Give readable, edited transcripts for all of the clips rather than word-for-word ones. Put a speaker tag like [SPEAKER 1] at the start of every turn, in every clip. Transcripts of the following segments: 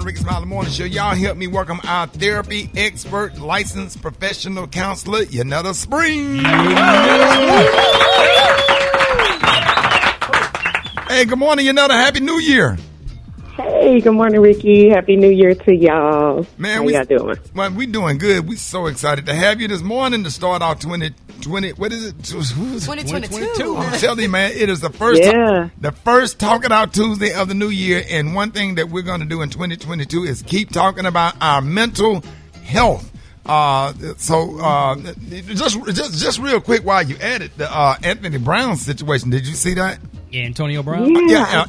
[SPEAKER 1] the Rickey Smiley Morning Show. Y'all help me welcome our therapy expert, licensed professional counselor, Yanetta Spring. Hey, good morning, Yanetta. Happy New Year.
[SPEAKER 2] Hey, good morning, Rickey. Happy New Year to y'all.
[SPEAKER 1] Man,
[SPEAKER 2] how y'all doing?
[SPEAKER 1] Well, we doing good. We so excited to have you this morning to start off 2020. What is it?
[SPEAKER 3] 2022.
[SPEAKER 1] I'm telling you, man, it is the first Talk It Out Tuesday of the new year. And one thing that we're going to do in 2022 is keep talking about our mental health. Just real quick, while you added the Anthony Brown situation, did you see that?
[SPEAKER 3] Yeah, Antonio Brown.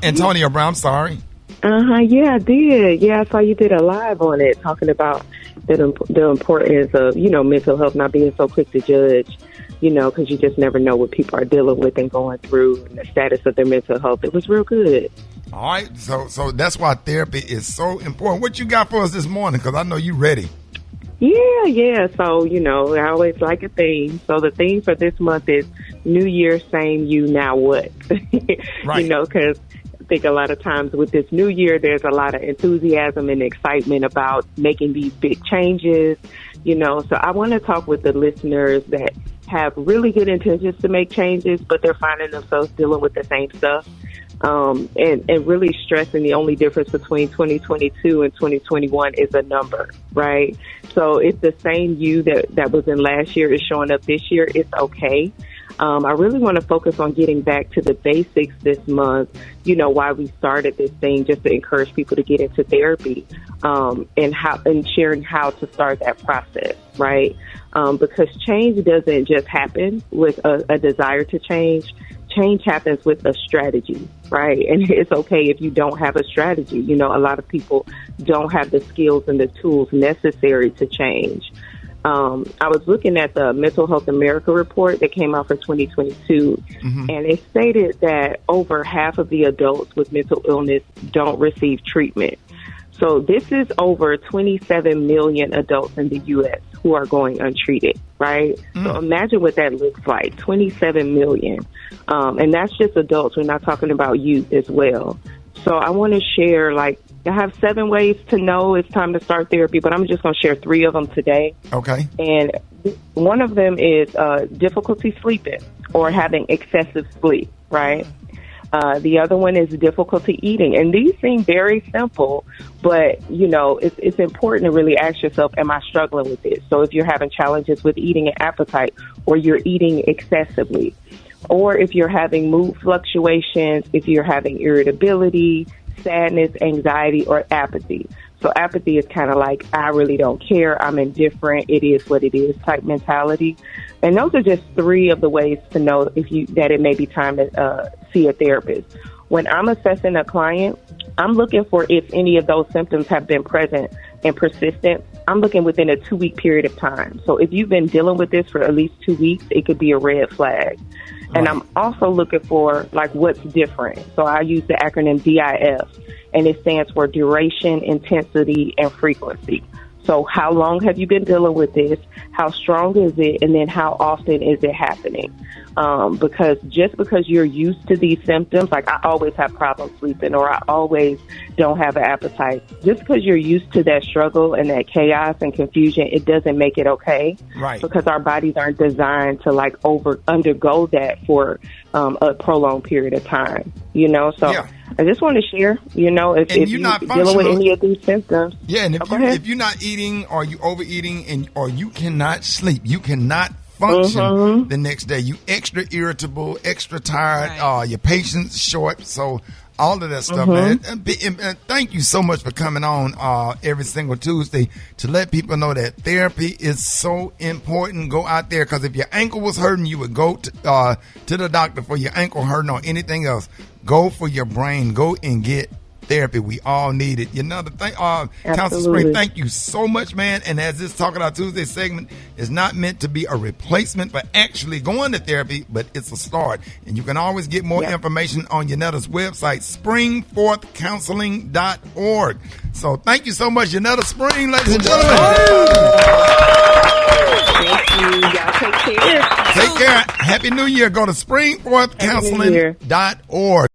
[SPEAKER 1] Antonio Brown. I'm sorry.
[SPEAKER 2] Yeah, I did. Yeah, I saw you did a live on it talking about the importance of, mental health, not being so quick to judge, because you just never know what people are dealing with and going through and the status of their mental health. It was real good.
[SPEAKER 1] All right. So that's why therapy is so important. What you got for us this morning? Because I know you're ready.
[SPEAKER 2] Yeah. So, I always like a theme. So the theme for this month is New Year, same you, now what?
[SPEAKER 1] Right.
[SPEAKER 2] Because I think a lot of times with this new year, there's a lot of enthusiasm and excitement about making these big changes, So I want to talk with the listeners that have really good intentions to make changes, but they're finding themselves dealing with the same stuff. And really stressing the only difference between 2022 and 2021 is a number, right? So if the same you that was in last year is showing up this year, it's okay. I really want to focus on getting back to the basics this month, why we started this thing, just to encourage people to get into therapy, and sharing how to start that process, right? Because change doesn't just happen with a desire to change. Change happens with a strategy, right? And it's okay if you don't have a strategy. A lot of people don't have the skills and the tools necessary to change. I was looking at the Mental Health America report that came out for 2022, and it stated that over half of the adults with mental illness don't receive treatment. So this is over 27 million adults in the U.S. who are going untreated, right? So imagine what that looks like, 27 million. And that's just adults. We're not talking about youth as well. So I want to share, I have 7 ways to know it's time to start therapy, but I'm just going to share 3 of them today.
[SPEAKER 1] Okay.
[SPEAKER 2] And one of them is difficulty sleeping or having excessive sleep, right? The other one is difficulty eating. And these seem very simple, but, it's important to really ask yourself, am I struggling with this? So if you're having challenges with eating and appetite, or you're eating excessively, or if you're having mood fluctuations, if you're having irritability, sadness, anxiety, or apathy. So apathy is kind of like, I really don't care, I'm indifferent, it is what it is type mentality. And those are just 3 of the ways to know that it may be time to see a therapist. When I'm assessing a client, I'm looking for if any of those symptoms have been present and persistent. I'm looking within a 2-week period of time. So if you've been dealing with this for at least 2 weeks, it could be a red flag. And I'm also looking for, what's different. So I use the acronym DIF, and it stands for duration, intensity, and frequency. So how long have you been dealing with this? How strong is it? And then how often is it happening? Because just because you're used to these symptoms, I always have problems sleeping, or I always don't have an appetite. Just because you're used to that struggle and that chaos and confusion, it doesn't make it okay.
[SPEAKER 1] Right.
[SPEAKER 2] Because our bodies aren't designed to undergo that for a prolonged period of time. So
[SPEAKER 1] yeah.
[SPEAKER 2] I just want to share, if you're dealing with any of these symptoms.
[SPEAKER 1] Yeah, and if you're not eating, or you overeating, or you cannot sleep, you cannot function the next day. You extra irritable, extra tired,
[SPEAKER 3] right.
[SPEAKER 1] Your patience short. So all of that stuff, man. And thank you so much for coming on every single Tuesday to let people know that therapy is so important. Go out there, because if your ankle was hurting, you would go to the doctor for your ankle hurting or anything else. Go for your brain. Go and get therapy. We all need it. Another thing, Counselor Spring, thank you so much, man. And as this Talking About Tuesday segment is not meant to be a replacement for actually going to therapy, but it's a start. And you can always get more information on Yanetta's website, springforthcounseling.org. So thank you so much, Yanetta Spring, ladies and gentlemen.
[SPEAKER 2] Thank you. Y'all take care.
[SPEAKER 1] Take care. Happy New Year. Go to springforthcounseling.org.